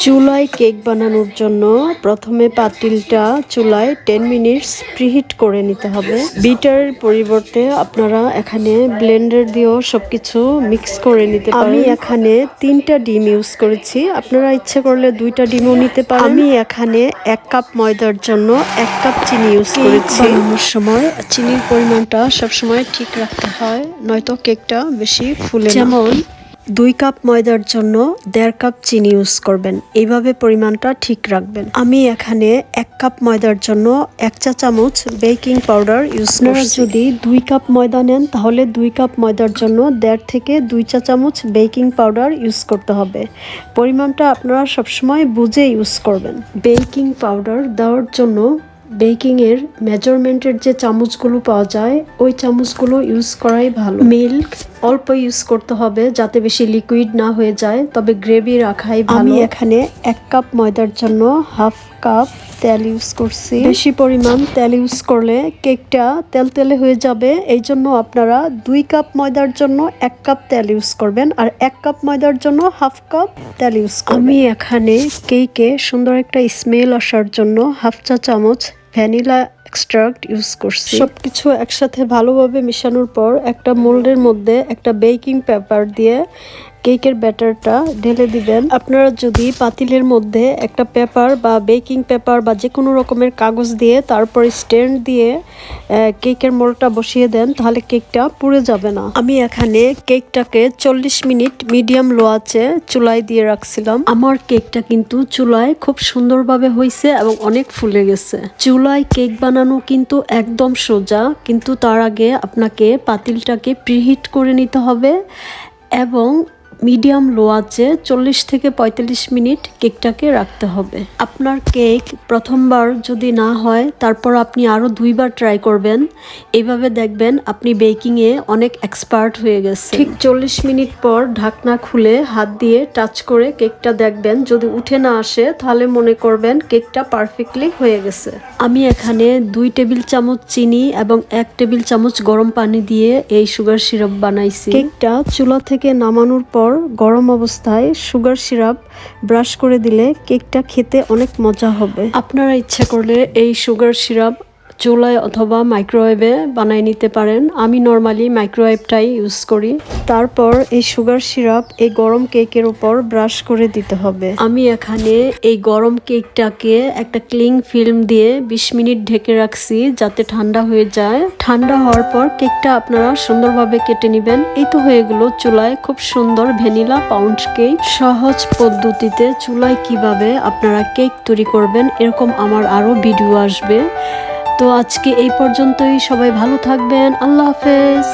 চুলায় কেক বানানোর জন্য প্রথমে পাতিলটা চুলায় 10 মিনিটস প্রিহিট করে নিতে হবে। বিটারের পরিবর্তে আপনারা এখানে ব্লেন্ডার দিয়েও সবকিছু মিক্স করে নিতে পারেন। আমি এখানে 3টা ডিম ইউজ করেছি, আপনারা ইচ্ছে করলে 2টা ডিমও নিতে পারেন। আমি এখানে 1 কাপ ময়দার জন্য 1 কাপ চিনি ইউজ করেছি। বানানোর সময় চিনির পরিমাণটা সবসময় ঠিক রাখতে হয়, নয়তো কেকটা বেশি ফুলে না। যেমন 2 কাপ ময়দার জন্য 1.5 কাপ চিনি ইউজ করবেন, এইভাবে পরিমাণটা ঠিক রাখবেন। আমি এখানে 1 কাপ ময়দার জন্য 1 চা চামচ বেকিং পাউডার ইউজ করছি। যদি 2 কাপ ময়দা নেন তাহলে 2 কাপ ময়দার জন্য 1.5 থেকে 2 চা চামচ বেকিং পাউডার ইউজ করতে হবে। পরিমাণটা আপনারা সবসময় বুঝে ইউজ করবেন। বেকিং পাউডার দেওয়ার জন্য বেকিংয়ের মেজারমেন্টের যে চামচগুলো পাওয়া যায় ওই চামচগুলো ইউজ করাই ভালো। মিল্ক অল্প ইউজ করতে হবে যাতে বেশি লিকুইড না হয়ে যায়, তবে গ্রেভি রাখাই ভালো। আমি এখানে 1 কাপ ময়দার জন্য 1/2 কাপ তেল ইউজ করছি। বেশি পরিমাণ তেল ইউজ করলে কেকটা তেলতেলে হয়ে যাবে, এই জন্য আপনারা 2 কাপ ময়দার জন্য 1 কাপ তেল ইউজ করবেন আর 1 কাপ ময়দার জন্য 1/2 কাপ তেল ইউজ করবেন। আমি এখানে কেকে সুন্দর একটা স্মেল আসার জন্য 1/2 চা চামচ ভ্যানিলা এক্সট্রাক্ট ইউজ করছি। সবকিছু একসাথে ভালোভাবে মেশানোর পর একটা মোল্ডের মধ্যে একটা বেকিং পেপার দিয়ে কেকের ব্যাটারটা ঢেলে দিবেন। আপনারা যদি পাতিলের মধ্যে একটা পেপার বা বেকিং পেপার বা যে কোনো রকমের কাগজ দিয়ে তারপর স্ট্যান্ড দিয়ে কেকের মোল্ডটা বসিয়ে দেন তাহলে কেকটা পুড়ে যাবে না। আমি এখানে কেকটাকে 40 মিনিট মিডিয়াম লো আঁচে চুলায় দিয়ে রাখছিলাম। আমার কেকটা কিন্তু চুলায় খুব সুন্দরভাবে হয়েছে এবং অনেক ফুলে গেছে। চুলায় কেক বানানো কিন্তু একদম সোজা, কিন্তু তার আগে আপনাকে পাতিলটাকে প্রিহিট করে নিতে হবে এবং মিডিয়াম লো আঁচে 40 থেকে 45 মিনিট কেকটাকে রাখতে হবে। আপনার কেক প্রথমবার যদি না হয় তারপর আপনি আরও 2বার ট্রাই করবেন, এইভাবে দেখবেন আপনি বেকিংয়ে অনেক এক্সপার্ট হয়ে গেছে। ঠিক 40 মিনিট পর ঢাকনা খুলে হাত দিয়ে টাচ করে কেকটা দেখবেন, যদি উঠে না আসে তাহলে মনে করবেন কেকটা পারফেক্টলি হয়ে গেছে। আমি এখানে 2 টেবিল চামচ চিনি এবং 1 টেবিল চামচ গরম পানি দিয়ে এই সুগার সিরাপ বানাইছি। কেকটা চুলা থেকে নামানোর পর গরম অবস্থায় সুগার সিরাপ ব্রাশ করে দিলে কেকটা খেতে অনেক মজা হবে। আপনারা ইচ্ছা করলে এই সুগার সিরাপ চুলায় অথবা মাইক্রোওয়েভে বানিয়ে নিতে পারেন। আমি নর্মালি মাইক্রোওয়েভটাই ইউজ করি। তারপর এই সুগার সিরাপ এই গরম কেকের উপর ব্রাশ করে দিতে হবে। আমি এখানে এই গরম কেকটাকে একটা ক্লিং ফিল্ম দিয়ে 20 মিনিট ঢেকে রাখছি যাতে ঠান্ডা হয়ে যায়। ঠান্ডা হওয়ার পর কেকটা আপনারা সুন্দরভাবে কেটে নেবেন। এই তো হয়ে গেল চুলায় খুব সুন্দর ভ্যানিলা পাউন্ড কেক। সহজ পদ্ধতিতে চুলায় কিভাবে আপনারা কেক তৈরি করবেন এরকম আমার আরও ভিডিও আসবে। তো আজকে এই পর্যন্তই, সবাই ভালো থাকবেন, আল্লাহ হাফেজ।